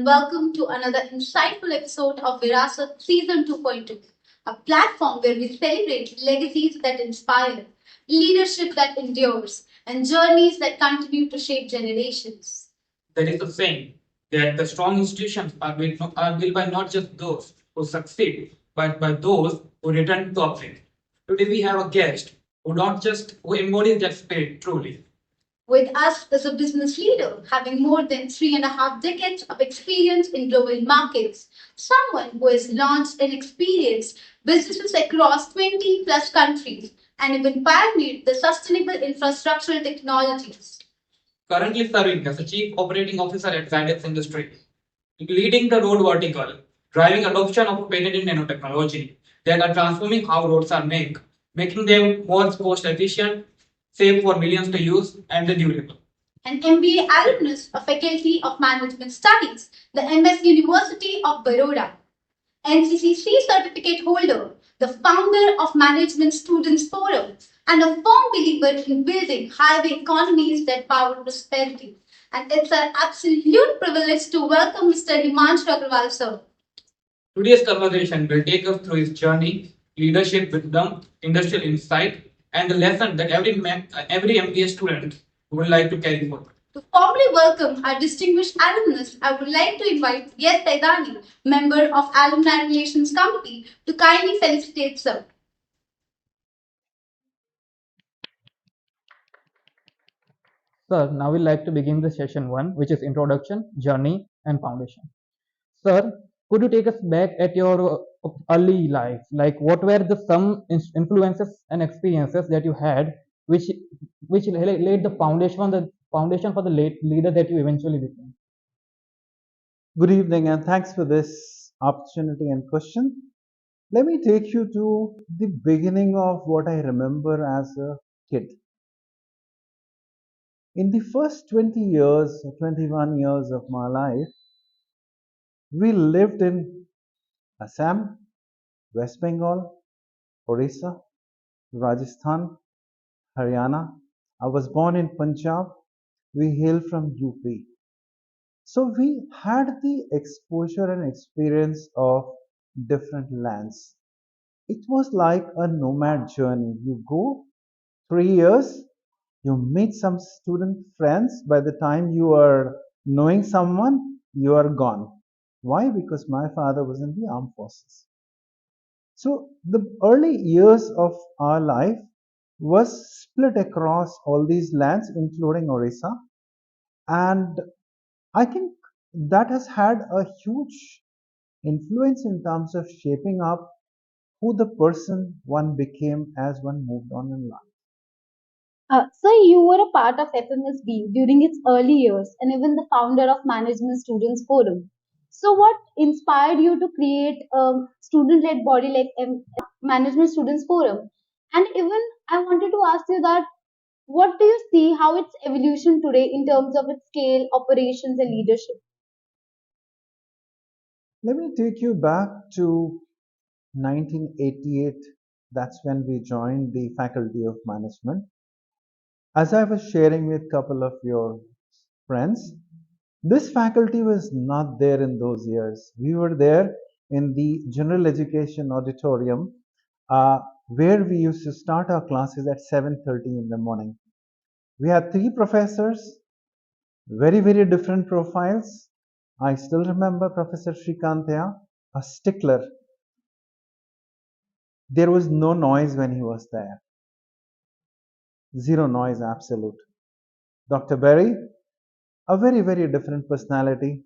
welcome to another insightful episode of Virasat Season 2.2, a platform where we celebrate legacies that inspire, leadership that endures, and journeys that continue to shape generations. There is a saying that the strong institutions are built by not just those who succeed, but by those who return to operate. Today we have a guest who embodies that spirit truly. With us is a business leader having more than 3.5 decades of experience in global markets, someone who has launched and experienced businesses across 20 plus countries and even pioneered the sustainable infrastructural technologies. Currently serving as a Chief Operating Officer at Zydex Industry, leading the road vertical, driving adoption of patented nanotechnology that are transforming how roads are made, making them more cost efficient, safe for millions to use, and durable. An MBA alumnus, a Faculty of Management Studies, the MS University of Baroda, NCCC certificate holder, the founder of Management Students Forum, and a firm believer in building highway economies that power prosperity. And it's an absolute privilege to welcome Mr. Himanshu Agarwal, sir. Today's conversation will take us through his journey, leadership wisdom, industrial insight, and the lesson that every MBA student would like to carry forward. To formally welcome our distinguished alumnus, I would like to invite Yes Saidani, member of Alumni Relations Committee, to kindly felicitate sir. Sir, now we'd like to begin the session 1, which is Introduction, Journey, and Foundation. Sir, could you take us back at your early life? Like, what were the some influences and experiences that you had, which laid the foundation for the late leader that you eventually became? Good evening, and thanks for this opportunity and question. Let me take you to the beginning of what I remember as a kid. In the first 20 years, or 21 years of my life, we lived in Assam, West Bengal, Orissa, Rajasthan, Haryana. I was born in Punjab. We hail from UP. So we had the exposure and experience of different lands. It was like a nomad journey. You go 3 years, you meet some student friends. By the time you are knowing someone, you are gone. Why? Because my father was in the armed forces. So the early years of our life was split across all these lands, including Orissa. And I think that has had a huge influence in terms of shaping up who the person one became as one moved on in life. Sir, you were a part of FMS-B during its early years and even the founder of Management Students Forum. So, what inspired you to create a student led body like Management Students Forum? And even I wanted to ask you that what do you see how its evolution today in terms of its scale, operations, and leadership? Let me take you back to 1988. That's when we joined the Faculty of Management. As I was sharing with a couple of your friends, this faculty was not there in those years. We were there in the general education auditorium where we used to start our classes at 7:30 in the morning. We had three professors, very, very different profiles. I still remember Professor Shrikantya, a stickler. There was no noise when he was there. Zero noise, absolute. Dr. Berry, a very, very different personality.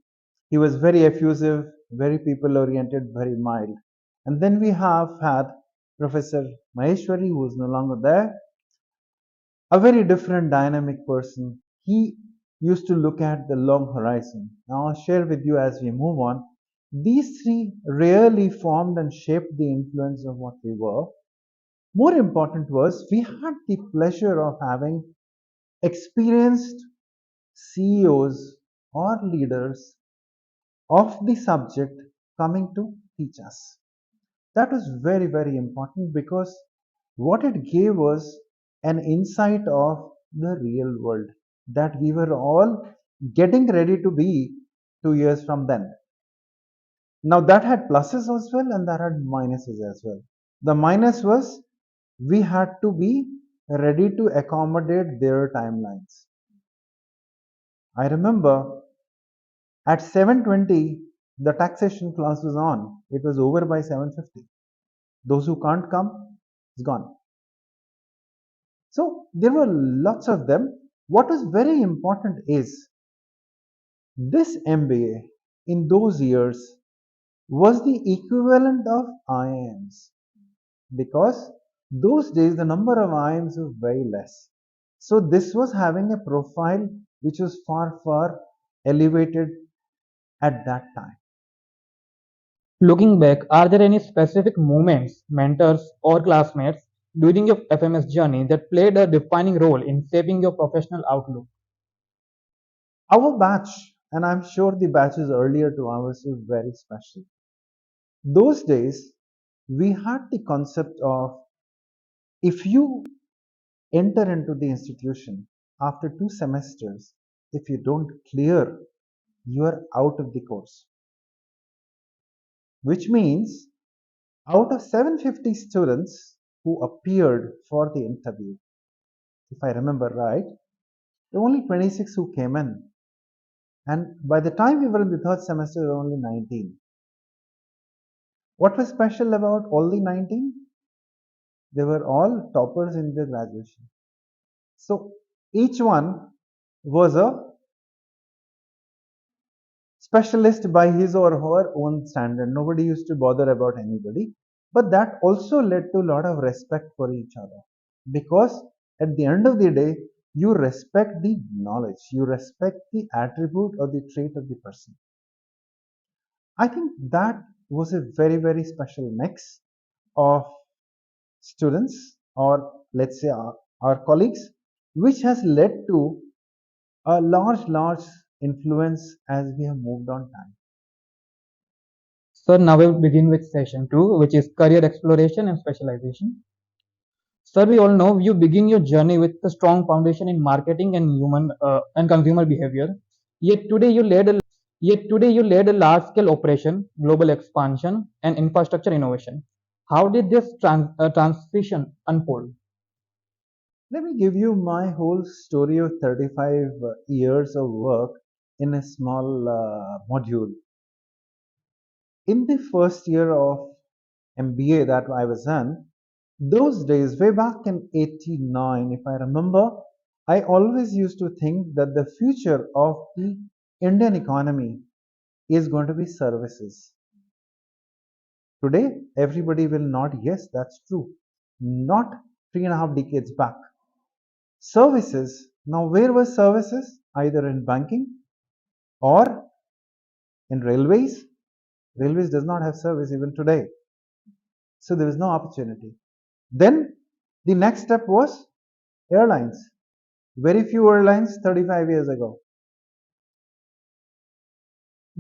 He was very effusive, very people oriented, very mild. And then we have had Professor Maheshwari, who is no longer there, a very different dynamic person. He used to look at the long horizon. Now I'll share with you as we move on. These three really formed and shaped the influence of what we were. More important was we had the pleasure of having experienced CEOs or leaders of the subject coming to teach us. That was very, very important because what it gave us an insight of the real world that we were all getting ready to be 2 years from then. Now that had pluses as well and that had minuses as well. The minus was we had to be ready to accommodate their timelines. I remember at 7:20 the taxation class was on. It was over by 7:50. Those who can't come is gone. So there were lots of them. What was very important is this MBA in those years was the equivalent of IIMs because those days the number of IIMs was very less. So this was having a profile which was far elevated at that time. Looking back, are there any specific moments, mentors, or classmates during your FMS journey that played a defining role in shaping your professional outlook? Our batch, and I'm sure the batches earlier to ours, was very special. Those days, we had the concept of if you enter into the institution after 2 semesters, if you don't clear, you are out of the course. Which means out of 750 students who appeared for the interview, if I remember right, there were only 26 who came in. And by the time we were in the third semester, there were only 19. What was special about all the 19? They were all toppers in their graduation. So each one was a specialist by his or her own standard. Nobody used to bother about anybody. But that also led to a lot of respect for each other. Because at the end of the day, you respect the knowledge, you respect the attribute or the trait of the person. I think that was a very special mix of students or let's say our colleagues, which has led to a large influence as we have moved on time. So now we'll begin with session 2, which is career exploration and specialization. Sir, we all know you begin your journey with a strong foundation in marketing and human and consumer behavior. Yet today you led a large-scale operation, global expansion, and infrastructure innovation. How did this transition unfold? Let me give you my whole story of 35 years of work in a small module. In the first year of MBA that I was in, those days, way back in 89, if I remember, I always used to think that the future of the Indian economy is going to be services. Today, everybody will nod, yes, that's true. Not 3.5 decades back. Services. Now, where was services? Either in banking or in railways. Railways does not have service even today. So there is no opportunity. Then the next step was airlines. Very few airlines 35 years ago.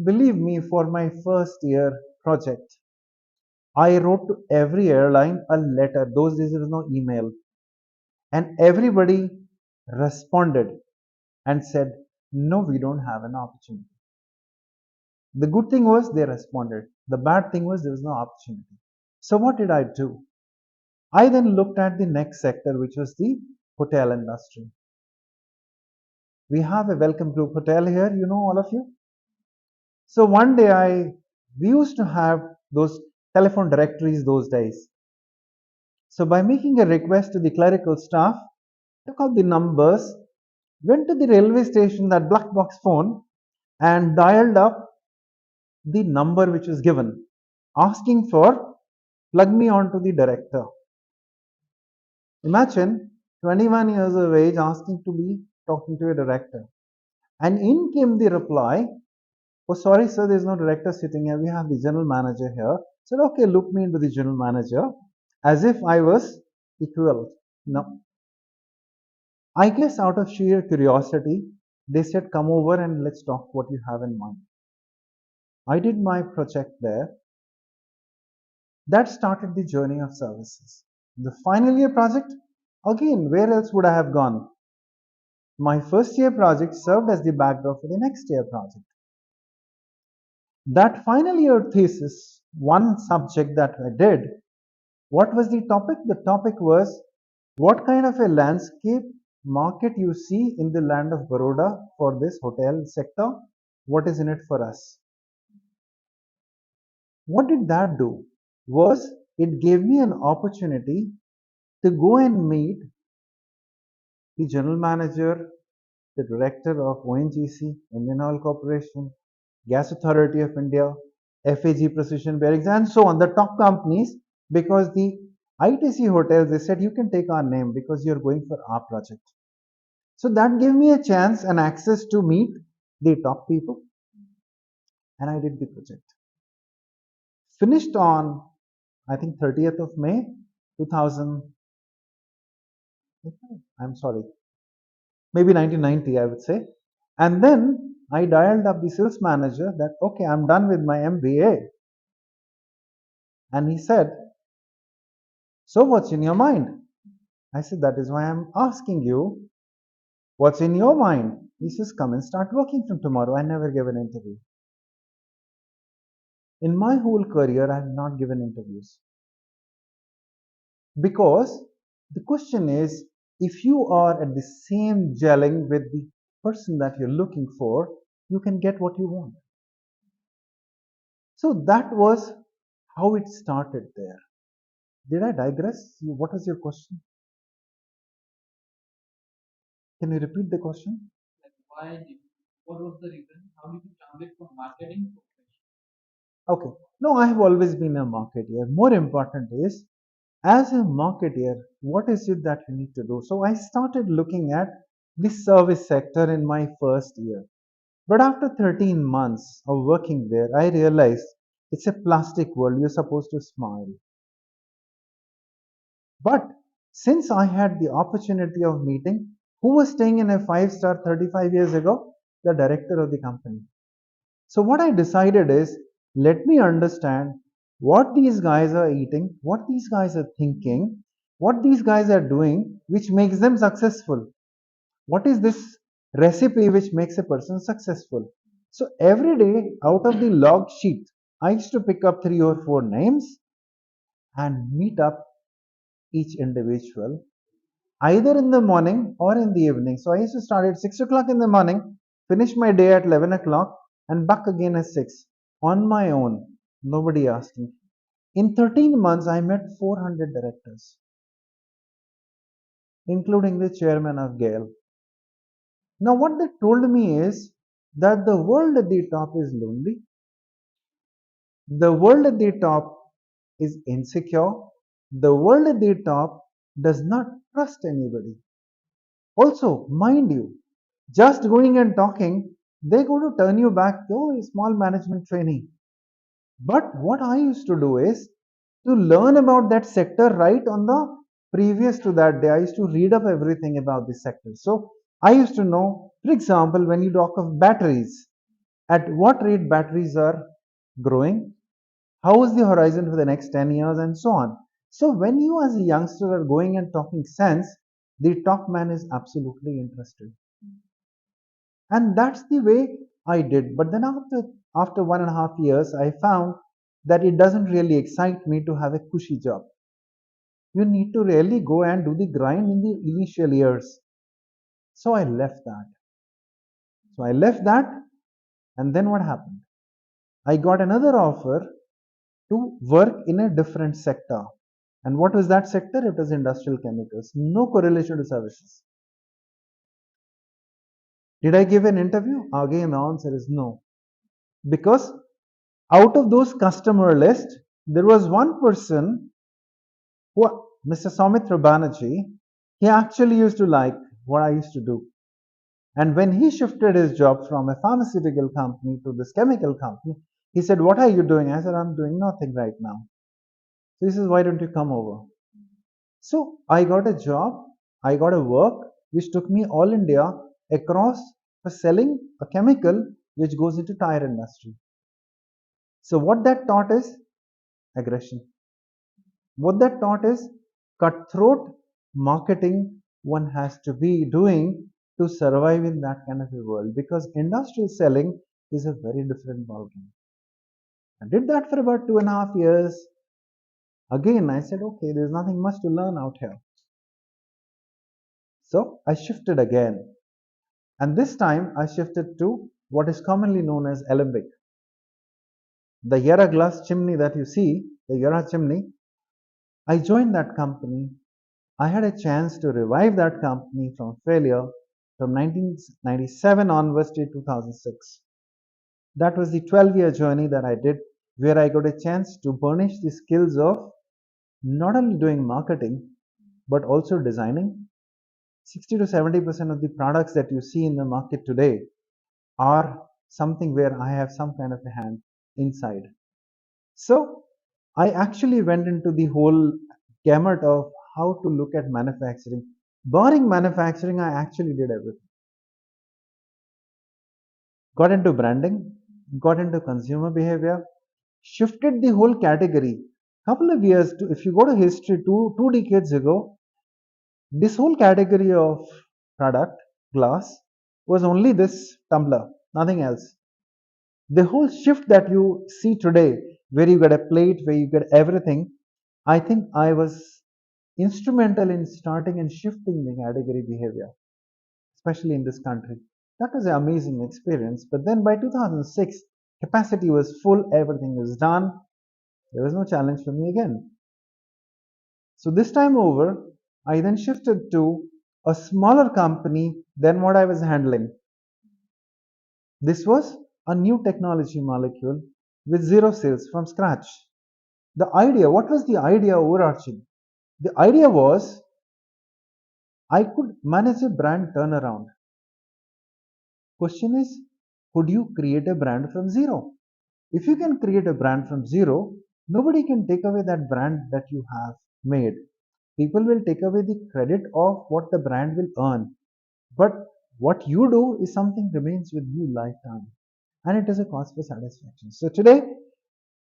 Believe me, for my first year project, I wrote to every airline a letter. Those days there was no email. And everybody responded and said, no, we don't have an opportunity. The good thing was they responded. The bad thing was there was no opportunity. So what did I do? I then looked at the next sector, which was the hotel industry. We have a welcome group hotel here, you know, all of you. So one day we used to have those telephone directories those days. So by making a request to the clerical staff, took out the numbers, went to the railway station, that black box phone, and dialed up the number which was given, asking for plug me onto the director. Imagine 21 years of age asking to be talking to a director. And in came the reply, oh, sorry, sir, there's no director sitting here. We have the general manager here. I said, okay, look me into the general manager as if I was equal. No. I guess out of sheer curiosity, they said, come over and let's talk what you have in mind. I did my project there. That started the journey of services. The final year project, again, where else would I have gone? My first year project served as the backdrop for the next year project. That final year thesis, one subject that I did, what was the topic? The topic was what kind of a landscape market you see in the land of Baroda for this hotel sector? What is in it for us? What did that do? Was it gave me an opportunity to go and meet the general manager, the director of ONGC, Indian Oil Corporation, Gas Authority of India, FAG Precision Bearings, and so on, the top companies, because the ITC hotels, they said, you can take our name because you're going for our project. So that gave me a chance and access to meet the top people, and I did the project. Finished on, I think, 30th of May, 2000, I'm sorry, maybe 1990, I would say. And then I dialed up the sales manager that, okay, I'm done with my MBA. And he said, so what's in your mind? I said, that is why I'm asking you, what's in your mind? He says, come and start working from tomorrow. I never gave an interview. In my whole career, I have not given interviews. Because the question is, if you are at the same gelling with the person that you're looking for, you can get what you want. So that was how it started there. Did I digress? What was your question? Can you repeat the question? Like why did, what was the reason? How did you transit from marketing to operation? Okay. No, I have always been a marketeer. More important is, as a marketeer, what is it that you need to do? So I started looking at the service sector in my first year. But after 13 months of working there, I realized it's a plastic world. You're supposed to smile. But since I had the opportunity of meeting who was staying in a 5-star 35 years ago, the director of the company. So what I decided is, let me understand what these guys are eating, what these guys are thinking, what these guys are doing, which makes them successful. What is this recipe which makes a person successful? So every day out of the log sheet, I used to pick up 3 or 4 names and meet up each individual either in the morning or in the evening. So I used to start at 6 o'clock in the morning, finish my day at 11 o'clock, and back again at 6 on my own. Nobody asked me. In 13 months, I met 400 directors, including the chairman of GAIL. Now, what they told me is that the world at the top is lonely, the world at the top is insecure, the world at the top does not trust anybody. Also, mind you, just going and talking, they're going to turn you back to a small management trainee. But what I used to do is to learn about that sector right on the previous to that day. I used to read up everything about this sector. So I used to know, for example, when you talk of batteries, at what rate batteries are growing, how is the horizon for the next 10 years, and so on. So when you as a youngster are going and talking sense, the top man is absolutely interested. And that's the way I did. But then after 1.5 years, I found that it doesn't really excite me to have a cushy job. You need to really go and do the grind in the initial years. So I left that. And then what happened? I got another offer to work in a different sector. And what was that sector? It was industrial chemicals. No correlation to services. Did I give an interview? Again, the answer is no. Because out of those customer list, there was one person who, Mr. Soumitra Banerjee, he actually used to like what I used to do. And when he shifted his job from a pharmaceutical company to this chemical company, he said, what are you doing? I said, I'm doing nothing right now. So he says, why don't you come over? So I got a job, I got a work which took me all India across for selling a chemical which goes into tire industry. So what that taught is aggression. What that taught is cutthroat marketing one has to be doing to survive in that kind of a world, because industrial selling is a very different ballgame. I did that for about 2.5 years. Again, I said, okay, there's nothing much to learn out here. So I shifted again. And this time I shifted to what is commonly known as alembic. The Yara glass chimney that you see, the Yara chimney, I joined that company. I had a chance to revive that company from failure from 1997 onwards to 2006. That was the 12-year journey that I did, where I got a chance to burnish the skills of not only doing marketing, but also designing. 60 to 70% of the products that you see in the market today are something where I have some kind of a hand inside. So I actually went into the whole gamut of how to look at manufacturing. Barring manufacturing, I actually did everything. Got into branding, got into consumer behavior, shifted the whole category. Couple of years to, if you go to history, two decades ago, this whole category of product, glass, was only this tumbler, nothing else. The whole shift that you see today, where you get a plate, where you get everything, I think I was instrumental in starting and shifting the category behavior, especially in this country. That was an amazing experience. But then by 2006, capacity was full, everything was done. There was no challenge for me again. So this time over, I then shifted to a smaller company than what I was handling. This was a new technology molecule with zero sales from scratch. The idea, what was the idea overarching? The idea was I could manage a brand turnaround. Question is, could you create a brand from zero? If you can create a brand from zero, nobody can take away that brand that you have made. People will take away the credit of what the brand will earn. But what you do is something remains with you lifetime. And it is a cause for satisfaction. So today,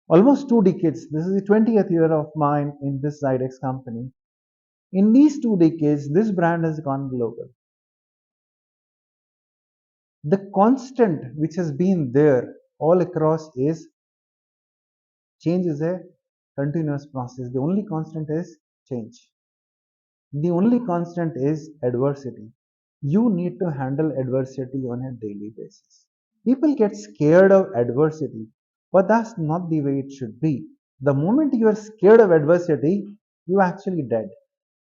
almost 2 decades, this is the 20th year of mine in this Zydex company. In these 2 decades, this brand has gone global. The constant which has been there all across is change is a continuous process. The only constant is change. The only constant is adversity. You need to handle adversity on a daily basis. People get scared of adversity, but that's not the way it should be. The moment you are scared of adversity, you are actually dead.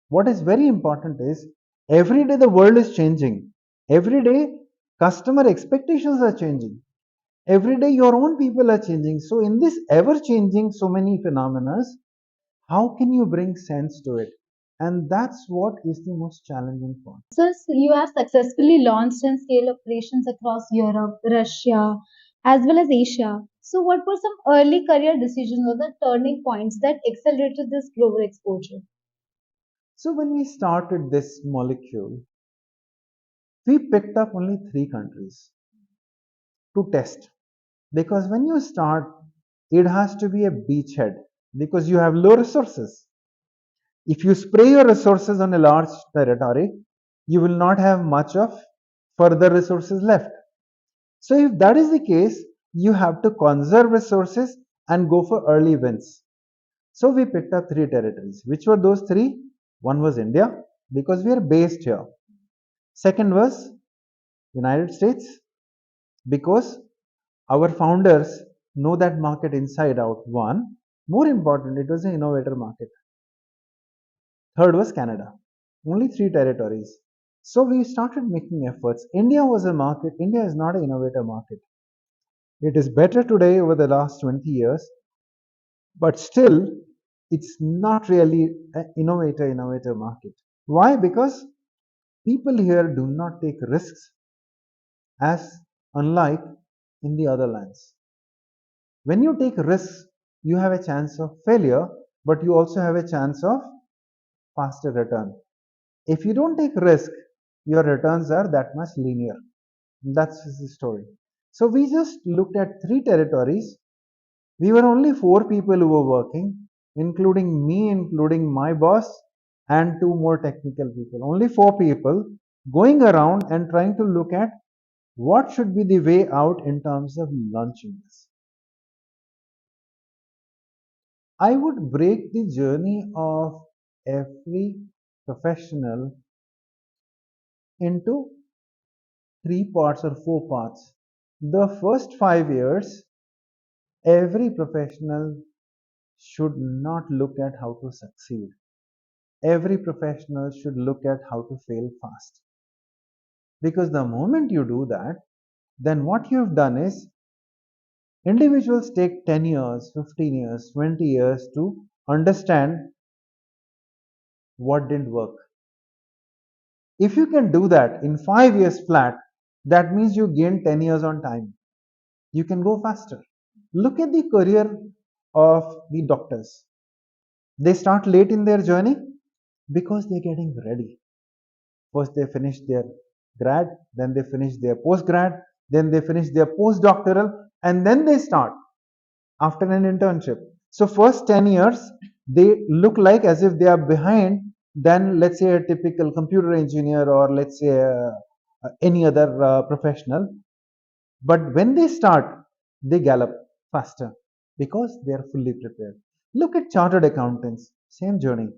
What is very important is every day the world is changing. Every day customer expectations are changing. Every day your own people are changing. So in this ever changing so many phenomena, how can you bring sense to it? And that's what is the most challenging part. Since you have successfully launched and scaled operations across Europe, Russia, as well as Asia, so what were some early career decisions or the turning points that accelerated this global exposure? So when we started this molecule, we picked up only 3 countries to test. Because when you start, it has to be a beachhead because you have low resources. If you spray your resources on a large territory, you will not have much of further resources left. So if that is the case, you have to conserve resources and go for early wins. So we picked up 3 territories. Which were those 3? One was India because we are based here. Second was United States because our founders know that market inside out. One, more important, it was an innovator market. Third was Canada. Only 3 territories. So we started making efforts. India was a market. India is not an innovator market. It is better today over the last 20 years, but still it's not really an innovator market. Why? Because people here do not take risks as unlike in the other lands. When you take risks, you have a chance of failure, but you also have a chance of faster return. If you don't take risk, your returns are that much linear. That's the story. So we just looked at 3 territories. We were only 4 people who were working, including me, including my boss, and 2 more technical people. Only 4 people going around and trying to look at what should be the way out in terms of launching this. I would break the journey of every professional into three parts or four parts. The first 5 years, every professional should not look at how to succeed. Every professional should look at how to fail fast. Because the moment you do that, then what you've done is individuals take 10 years, 15 years, 20 years to understand what didn't work. If you can do that in 5 years flat, that means you gain 10 years on time. You can go faster. Look at the career of the doctors. They start late in their journey because they're getting ready. First, they finish their grad, then they finish their post grad, then they finish their postdoctoral, and then they start after an internship. So, first 10 years, they look like as if they are behind than, let's say, a typical computer engineer or, let's say, any other professional. But when they start, they gallop faster because they are fully prepared. Look at chartered accountants, same journey.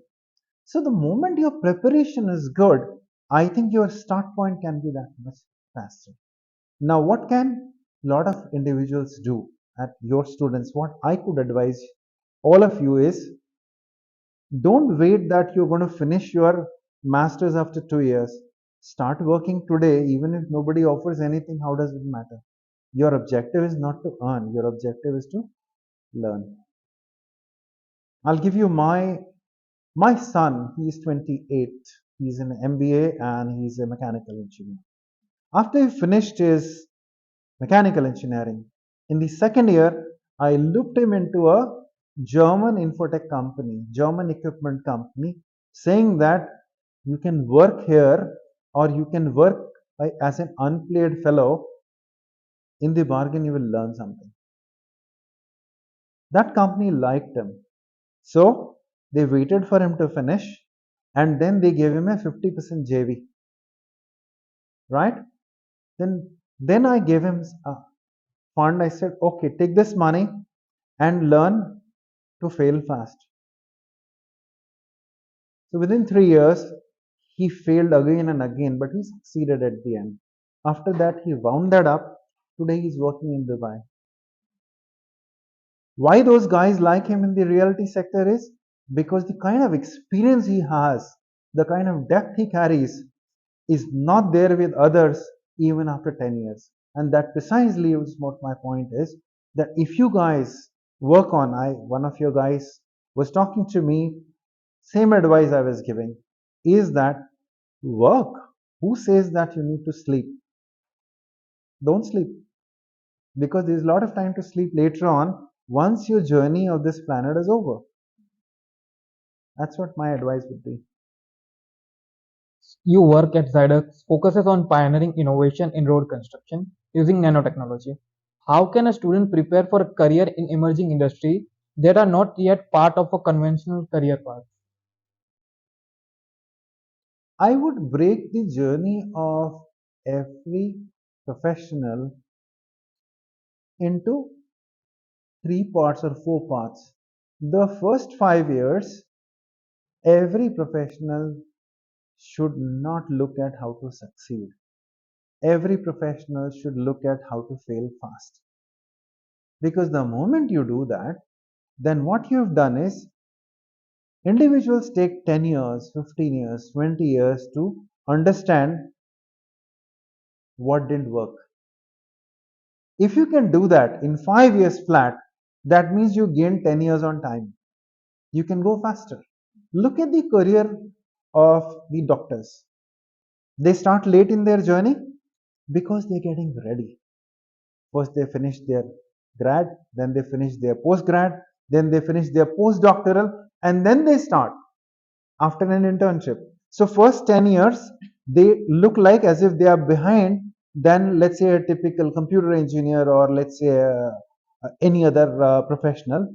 So the moment your preparation is good, I think your start point can be that much faster. Now, what can a lot of individuals do at your students? What I could advise all of you is don't wait that you're going to finish your masters after 2 years. Start working today, even if nobody offers anything. How does it matter? Your objective is not to earn, your objective is to learn. I'll give you my son, he is 28. He's an MBA and he's a mechanical engineer. After he finished his mechanical engineering, in the second year, I looked him into a German infotech company, German equipment company, saying that you can work here or you can work as an unpaid fellow. In the bargain, you will learn something. That company liked him. So they waited for him to finish and then they gave him a 50% JV, right? Then I gave him a fund. I said, okay, take this money and learn to fail fast. So within 3 years, he failed again and again, but he succeeded at the end. After that, he wound that up. Today, he's working in Dubai. Why those guys like him in the realty sector is because the kind of experience he has, the kind of depth he carries, is not there with others even after 10 years. And that precisely is what my point is, that if you guys work on, one of your guys was talking to me, same advice I was giving, is that work. Who says that you need to sleep? Don't sleep, because there's a lot of time to sleep later on once your journey of this planet is over. That's what my advice would be. You work at Zydex focuses on pioneering innovation in road construction using nanotechnology. How can a student prepare for a career in emerging industry that are not yet part of a conventional career path? I would break the journey of every professional into three parts or four parts. The first 5 years, every professional should not look at how to succeed. Every professional should look at how to fail fast. Because the moment you do that, then what you've done is individuals take 10 years, 15 years, 20 years to understand what didn't work. If you can do that in 5 years flat, that means you gain 10 years on time. You can go faster. Look at the career of the doctors. They start late in their journey because they're getting ready. First, they finish their grad, then they finish their post grad, then they finish their postdoctoral, and then they start after an internship. So, first 10 years, they look like as if they are behind than, let's say, a typical computer engineer or, let's say, any other professional.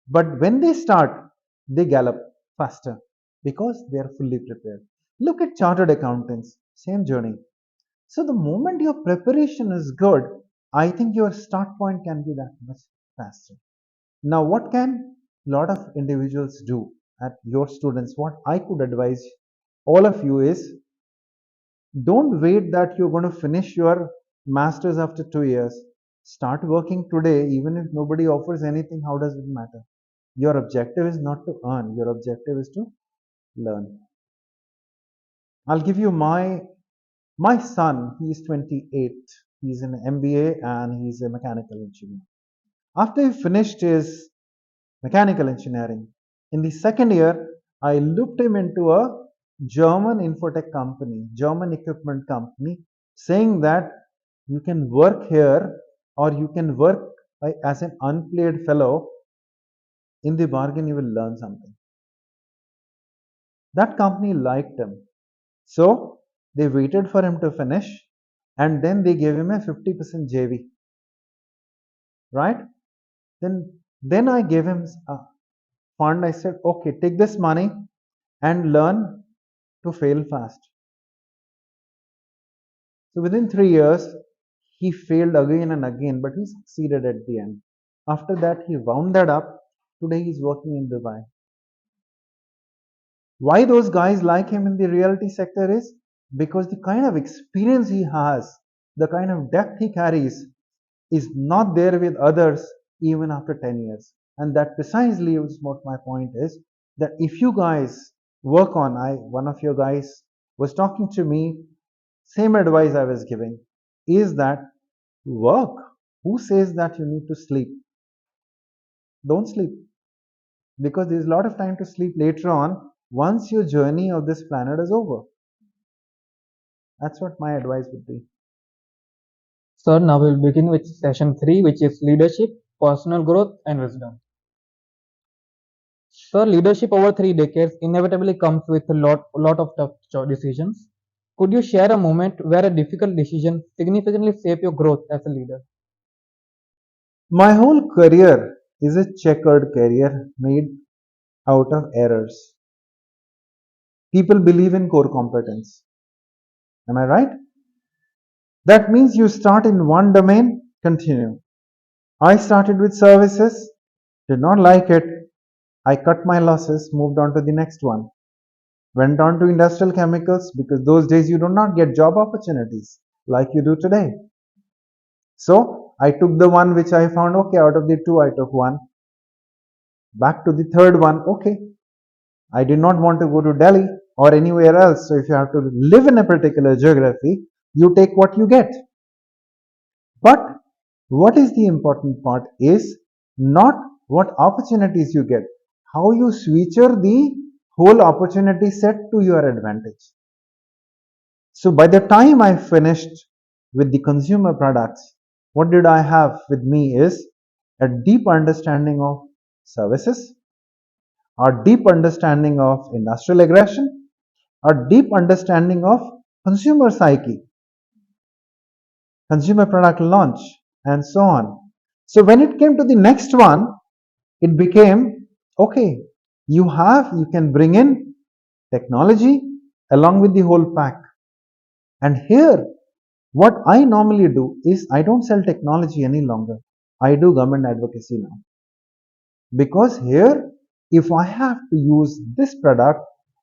But when they start, they gallop faster because they are fully prepared. Look at chartered accountants, same journey. So the moment your preparation is good, I think your start point can be that much faster. Now, what can lot of individuals do at your students. What I could advise all of you is, don't wait that you're going to finish your masters after 2 years. Start working today, even if nobody offers anything. How does it matter? Your objective is not to earn, your objective is to learn. I'll give you my son. He is 28. He's an MBA and he's a mechanical engineer. After he finished his mechanical engineering, in the second year, I looked him into a German infotech company, German equipment company, saying that you can work here or you can work as an unpaid fellow. In the bargain, you will learn something. That company liked him. So they waited for him to finish and then they gave him a 50% JV. Right? Then I gave him a fund. I said, okay, take this money and learn to fail fast. So within 3 years, he failed again and again, but he succeeded at the end. After that, he wound that up. Today, he's working in Dubai. Why those guys like him in the realty sector is because the kind of experience he has, the kind of depth he carries, is not there with others even after 10 years. And that precisely is what my point is, that if you guys work on, one of your guys was talking to me, same advice I was giving, is that work. Who says that you need to sleep? Don't sleep, because there's a lot of time to sleep later on once your journey of this planet is over. That's what my advice would be. Sir, now we'll begin with session 3, which is leadership, personal growth, and wisdom. Sir, leadership over 3 decades inevitably comes with a lot of tough decisions. Could you share a moment where a difficult decision significantly shaped your growth as a leader? My whole career is a checkered career made out of errors. People believe in core competence. Am I right? That means you start in one domain, continue. I started with services, did not like it. I cut my losses, moved on to the next one. Went on to industrial chemicals because those days you do not get job opportunities like you do today. So I took the one which I found okay. Out of the two, I took one. Back to the third one. Okay, I did not want to go to Delhi or anywhere else. So if you have to live in a particular geography, you take what you get. But what is the important part is not what opportunities you get, how you switcher the whole opportunity set to your advantage. So by the time I finished with the consumer products, what did I have with me is a deep understanding of services, a deep understanding of industrial aggression, a deep understanding of consumer psyche, consumer product launch, and so on. So when it came to the next one, it became okay, you can bring in technology along with the whole pack. And here, what I normally do is I don't sell technology any longer. I do government advocacy now. Because here, if I have to use this product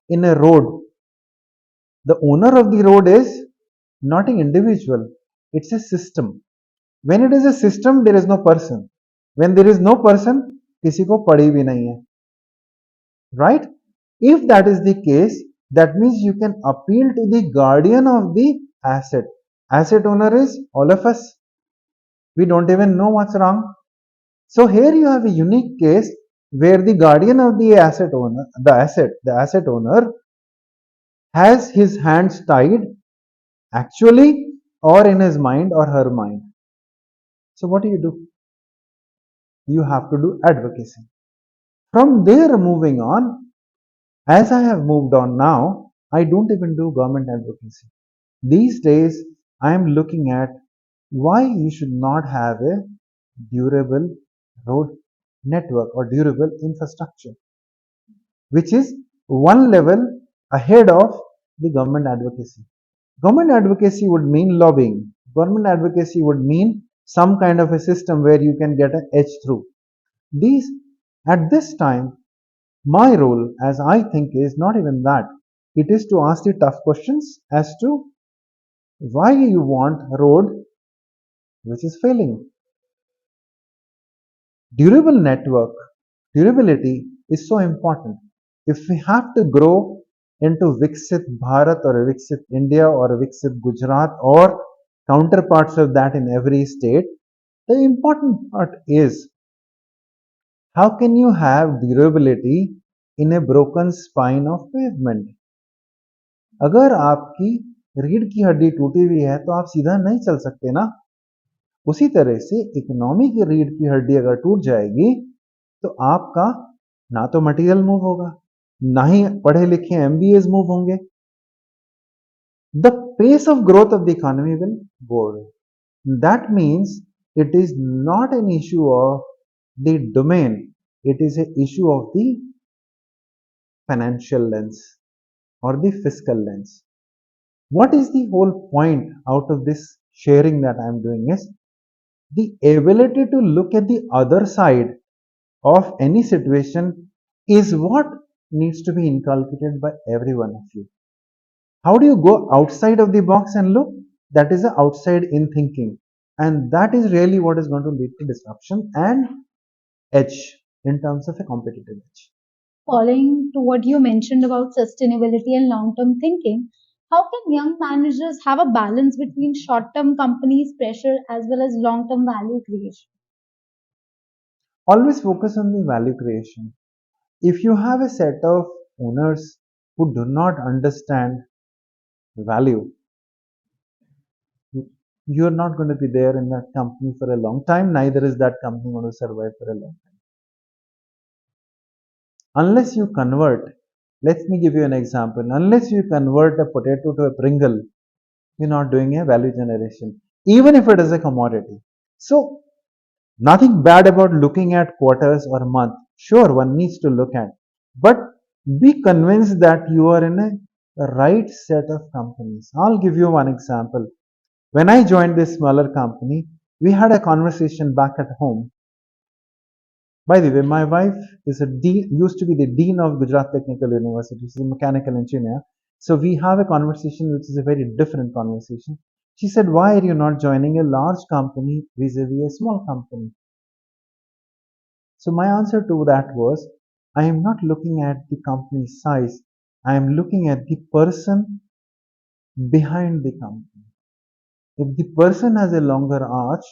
in a road, the owner of the road is not an individual, it's a system. When it is a system, there is no person. When there is no person, किसी को पड़ी भी नहीं है. Right? If that is the case, that means you can appeal to the guardian of the asset. Asset owner is all of us. We don't even know what's wrong. So here you have a unique case where the guardian of the asset owner, the asset owner has his hands tied actually or in his mind or her mind. So what do? You have to do advocacy. From there, moving on, as I have moved on now, I don't even do government advocacy. These days, I am looking at why you should not have a durable road network or durable infrastructure, which is one level ahead of the government advocacy. Government advocacy would mean lobbying. Government advocacy would mean some kind of a system where you can get an edge through. These At this time, my role, as I think, is not even that. It is to ask the tough questions as to why you want a road which is failing. Durable network, durability is so important. If we have to grow into Viksit Bharat or a Viksit India or a Viksit Gujarat or counterparts of that in every state, the important part is how can you have durability in a broken spine of pavement? अगर आपकी रीढ़ की हड्डी टूटी हुई है तो आप सीधा नहीं चल सकते ना। उसी तरह से इकोनॉमी की रीढ़ की हड्डी अगर टूट जाएगी तो आपका ना तो मटेरियल मूव होगा, ना ही पढ़े लिखे एमबीएस मूव होंगे। The pace of growth of the economy will go away. That means it is not an issue of the domain, it is an issue of the financial lens or the fiscal lens. What is the whole point out of this sharing that I am doing is the ability to look at the other side of any situation is what needs to be inculcated by every one of you. How do you go outside of the box and look? That is the outside in thinking. And that is really what is going to lead to disruption and edge in terms of a competitive edge. Following to what you mentioned about sustainability and long term thinking, how can young managers have a balance between short term companies' pressure as well as long term value creation? Always focus on the value creation. If you have a set of owners who do not understand value, you're not going to be there in that company for a long time, neither is that company going to survive for a long time. Unless you convert, let me give you an example. Unless you convert a potato to a Pringle, you're not doing a value generation, even if it is a commodity. So, nothing bad about looking at quarters or month. Sure, one needs to look at, but be convinced that you are in a right set of companies. I'll give you one example. When I joined this smaller company, we had a conversation back at home. By the way, my wife is used to be the dean of Gujarat Technical University. She's a mechanical engineer. So we have a conversation which is a very different conversation. She said, "Why are you not joining a large company vis-a-vis a small company?" So my answer to that was, I am not looking at the company size. I am looking at the person behind the company. If the person has a longer arch,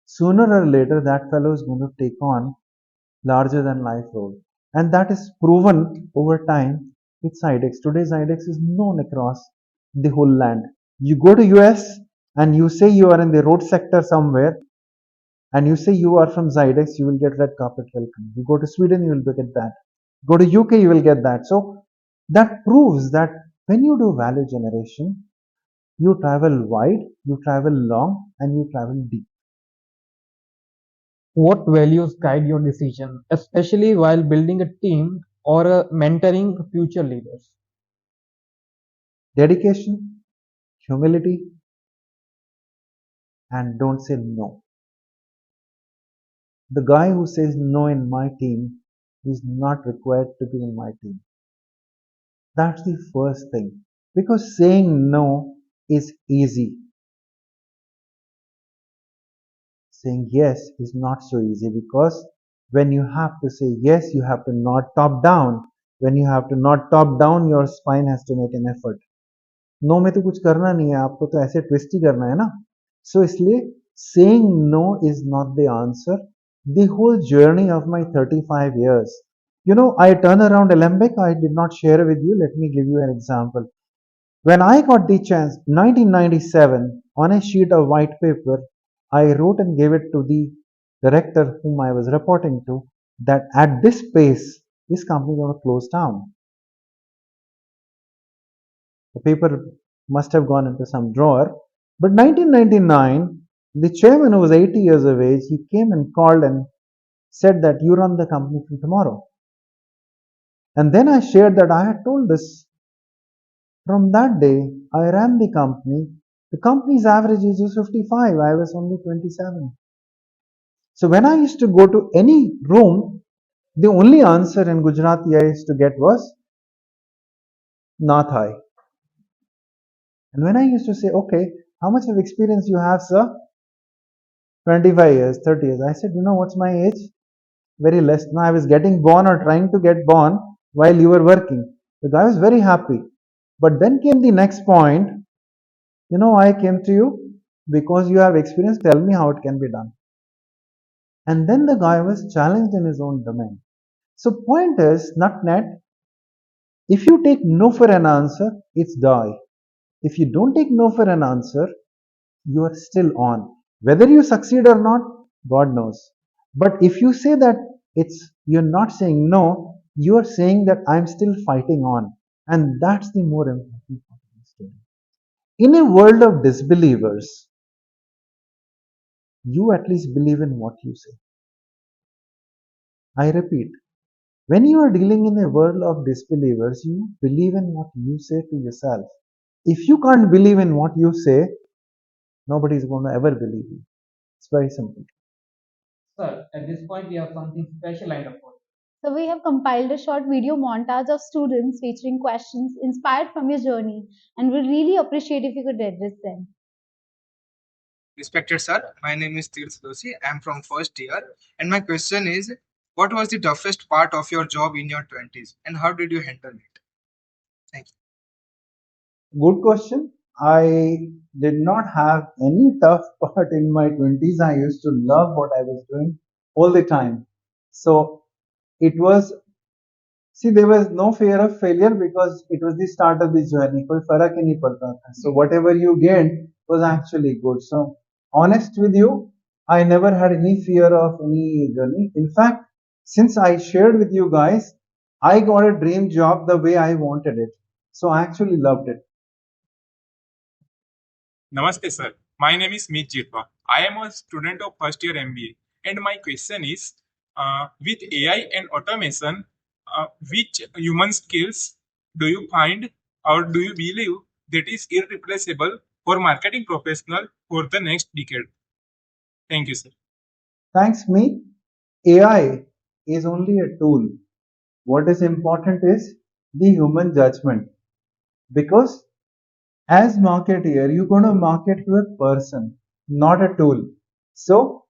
sooner or later that fellow is going to take on larger than life role. And that is proven over time with Zydex. Today Zydex is known across the whole land. You go to US and you say you are in the road sector somewhere and you say you are from Zydex, you will get red carpet welcome. You go to Sweden, you will get that. Go to UK, you will get that. So that proves that when you do value generation, you travel wide, you travel long, and you travel deep. What values guide your decision, especially while building a team or mentoring future leaders? Dedication, humility, and don't say no. The guy who says no in my team is not required to be in my team. That's the first thing. Because saying no is easy. Saying yes is not so easy because when you have to say yes, you have to nod top down. When you have to nod top down, your spine has to make an effort. No में तो कुछ करना नहीं है, आपको तो ऐसे twist ही करना है ना. सो इसलिए saying no is not the answer. The whole journey of my 35 years, you know, I turn around Alembic, I did not share with you. Let me give you an example. When I got the chance, 1997, on a sheet of white paper, I wrote and gave it to the director whom I was reporting to that at this pace, this company is going to close down. The paper must have gone into some drawer. But 1999, the chairman, who was 80 years of age, he came and called and said that you run the company from tomorrow. And then I shared that I had told this. From that day, I ran the company. The company's average age was 55. I was only 27. So when I used to go to any room, The only answer in Gujarati I used to get was "Na thai." And when I used to say, okay, how much of experience you have, sir? 25 years, 30 years. I said, you know what's my age? Very less. Now I was getting born or trying to get born while you were working. The guy was very happy. But then came the next point. You know, I came to you because you have experience. Tell me how it can be done. And then the guy was challenged in his own domain. So point is, nut net, if you take no for an answer, it's die. If you don't take no for an answer, you are still on. Whether you succeed or not, God knows. But if you say that you're not saying no, you are saying that I'm still fighting on. And that's the more important part of the story. In a world of disbelievers, you at least believe in what you say. I repeat, when you are dealing in a world of disbelievers, you believe in what you say to yourself. If you can't believe in what you say, nobody is going to ever believe you. It's very simple. Sir, at this point, we have something special lined up for you. So we have compiled a short video montage of students featuring questions inspired from your journey, and we really appreciate if you could address them. Respected sir, my name is Tirth Doshi. I am from first year, and my question is, what was the toughest part of your job in your 20s, and how did you handle it? Thank Good question. I did not have any tough part in my 20s. I used to love what I was doing all the time. So it was, see, there was no fear of failure because it was the start of the journey. कोई फर्क ही नहीं पड़ता था. So whatever you gained was actually good. So honest with you, I never had any fear of any journey. In fact, since I shared with you guys, I got a dream job the way I wanted it. So I actually loved it. Namaste, sir. My name is Meet Jitwa. I am a student of first year MBA, and my question is, with AI and automation, which human skills do you find or do you believe that is irreplaceable for marketing professional for the next decade? Thank you, sir. Thanks, me. AI is only a tool. What is important is the human judgment. Because as marketeer, you're going to market to a person, not a tool. So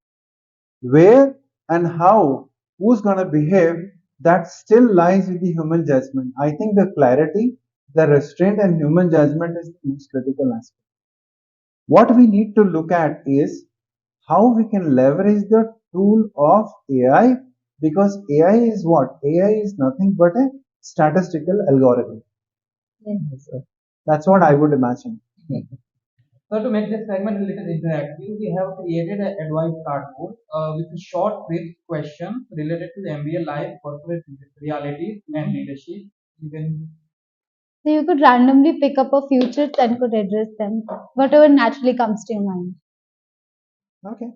where and how, who's going to behave, that still lies with the human judgment. I think the clarity, the restraint and human judgment is the most critical aspect. What we need to look at is how we can leverage the tool of AI, because AI is what? AI is nothing but a statistical algorithm. Yes, sir. That's what I would imagine. So to make this segment a little interactive, we have created an advice cardboard with a short brief question related to the MBA life, corporate realities, and leadership. You can. So you could randomly pick up a few tips and could address them, whatever naturally comes to your mind. Okay.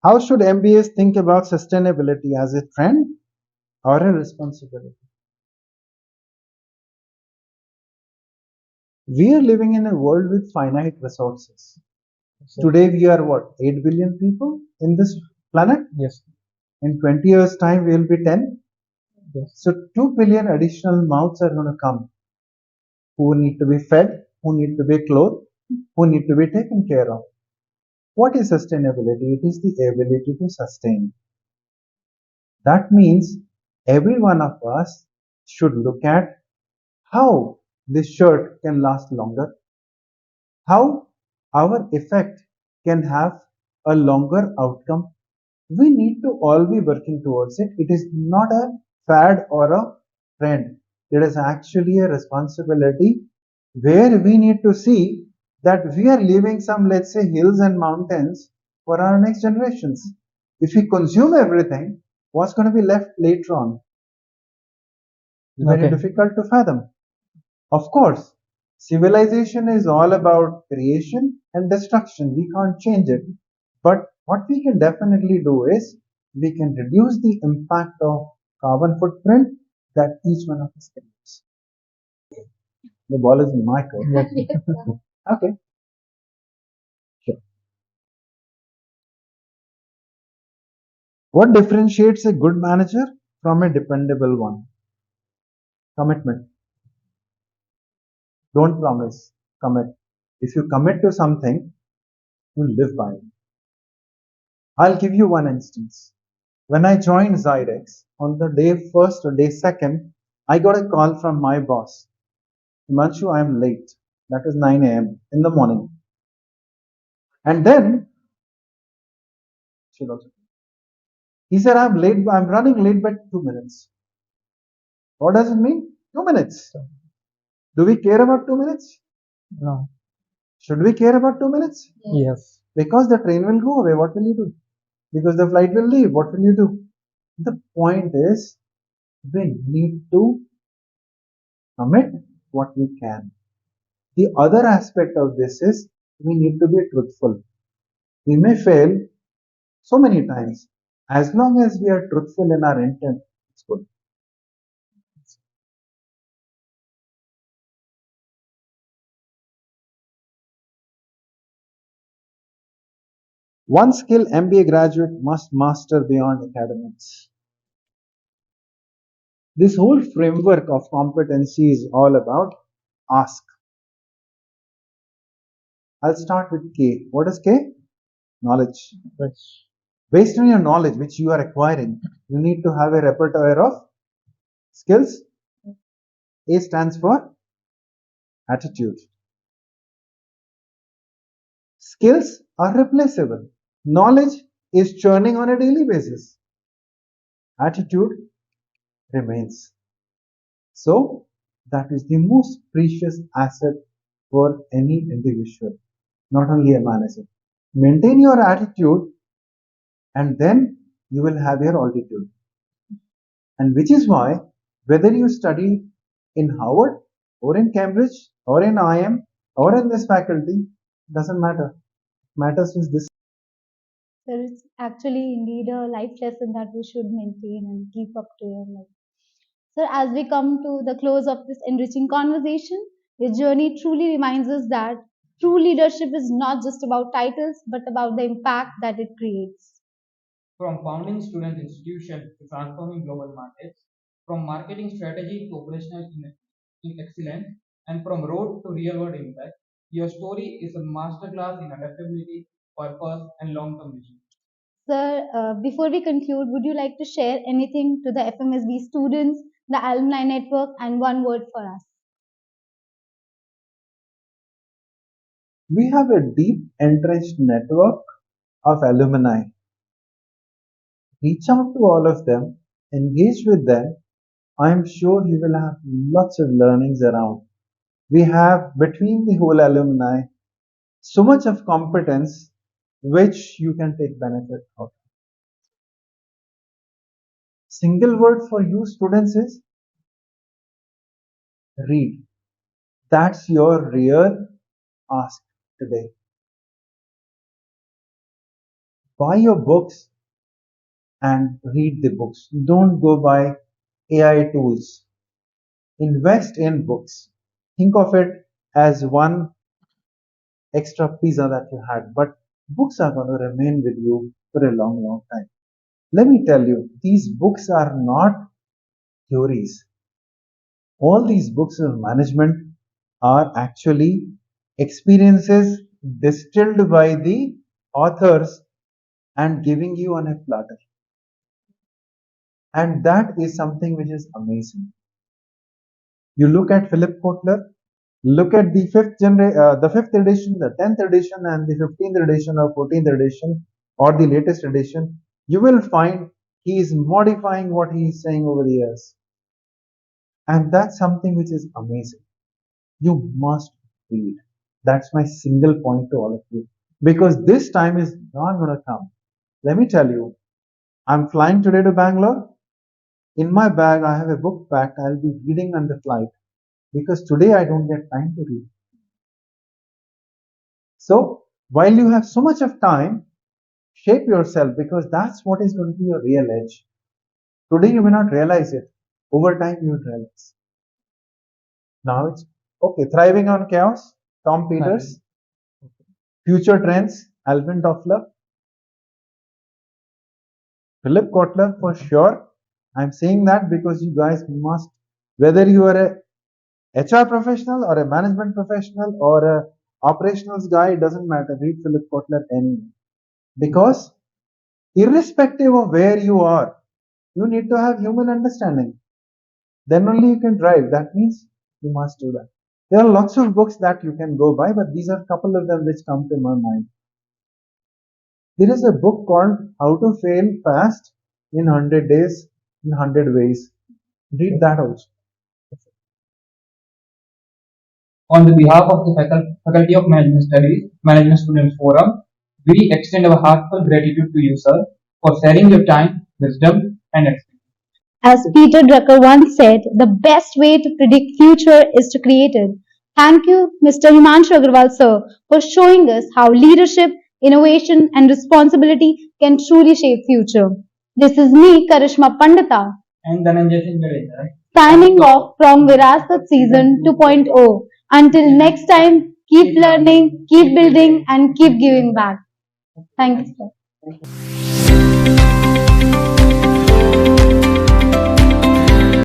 How should MBAs think about sustainability, as a trend or a responsibility? We are living in a world with finite resources. Today we are what? 8 billion people in this planet? Yes. In 20 years' time we will be 10. Yes. So 2 billion additional mouths are going to come who need to be fed, who need to be clothed, who need to be taken care of. What is sustainability? It is the ability to sustain. That means every one of us should look at how this shirt can last longer, how our effect can have a longer outcome. We need to all be working towards it. It is not a fad or a trend. It is actually a responsibility where we need to see that we are leaving some, let's say, hills and mountains for our next generations. If we consume everything, what's going to be left later on? Very difficult to fathom. Of course, civilization is all about creation and destruction. We can't change it. But what we can definitely do is we can reduce the impact of carbon footprint that each one of us can use. The ball is in my court. Okay. Sure. What differentiates a good manager from a dependable one? Commitment. Don't promise, commit. If you commit to something, you live by it. I'll give you one instance. When I joined Zydex, on the day first or day second, I got a call from my boss. Himanshu, I'm late. That was 9 a.m. in the morning. And then he said, I'm running late by 2 minutes. What does it mean? 2 minutes. Do we care about 2 minutes? No. Should we care about 2 minutes? Yes. Because the train will go away. What will you do? Because the flight will leave. What will you do? The point is, we need to commit what we can. The other aspect of this is we need to be truthful. We may fail so many times. As long as we are truthful in our intent, it's good. One skill MBA graduate must master beyond academics. This whole framework of competency is all about ask. I'll start with K. What is K? Knowledge. Yes. Based on your knowledge which you are acquiring, you need to have a repertoire of skills. A stands for attitude. Skills are replaceable. Knowledge is churning on a daily basis. Attitude remains. So, that is the most precious asset for any individual, not only a manager. Maintain your attitude and then you will have your altitude. And which is why, whether you study in Harvard or in Cambridge or in IM or in this faculty, doesn't matter. Matters is this. There is actually indeed a life lesson that we should maintain and keep up to your life. So, as we come to the close of this enriching conversation, your journey truly reminds us that true leadership is not just about titles, but about the impact that it creates. From founding student institution to transforming global markets, from marketing strategy to operational excellence, and from road to real world impact, your story is a masterclass in adaptability, purpose, and long term vision. Sir, before we conclude, would you like to share anything to the FMSB students, the alumni network, and one word for us? We have a deep entrenched network of alumni. Reach out to all of them, engage with them. I am sure you will have lots of learnings around. We have between the whole alumni so much of competence which you can take benefit of. Single word for you students is read. That's your real ask today. Buy your books and read the books. Don't go by AI tools. Invest in books. Think of it as one extra pizza that you had, but books are going to remain with you for a long, long time. Let me tell you, these books are not theories. All these books of management are actually experiences distilled by the authors and giving you on a platter. And that is something which is amazing. You look at Philip Kotler, look at the fifth edition, the 10th edition, and the 15th edition or 14th edition, or the latest edition. You will find he is modifying what he is saying over the years, and that's something which is amazing. You must read. That's my single point to all of you, because this time is not going to come. Let me tell you, I'm flying today to Bangalore. In my bag, I have a book packed. I'll be reading on the flight because today I don't get time to read. So, while you have so much of time, shape yourself because that's what is going to be your real edge. Today you may not realize it. Over time you will realize. Now it's okay. Thriving on chaos, Tom Peters. Future trends, Alvin Toffler. Philip Kotler for sure. I'm saying that because you guys must, whether you are a HR professional or a management professional or a operationals guy, it doesn't matter. Read Philip Kotler anyway. Because irrespective of where you are, you need to have human understanding. Then only you can drive. That means you must do that. There are lots of books that you can go by, but these are a couple of them which come to my mind. There is a book called How to Fail Fast in 100 Days in 100 Ways. Read that also. On the behalf of the Faculty of Management Studies, Management Students Forum, we extend our heartfelt gratitude to you, sir, for sharing your time, wisdom, and experience. As Peter Drucker once said, the best way to predict future is to create it. Thank you, Mr. Himanshu Agarwal, sir, for showing us how leadership, innovation, and responsibility can truly shape future. This is me, Karishma Pandita, and Dhananjay Singh Jadeja, signing off from Virasat Season 2.0. Until next time, keep learning, keep building, and keep giving back. Thank you, sir.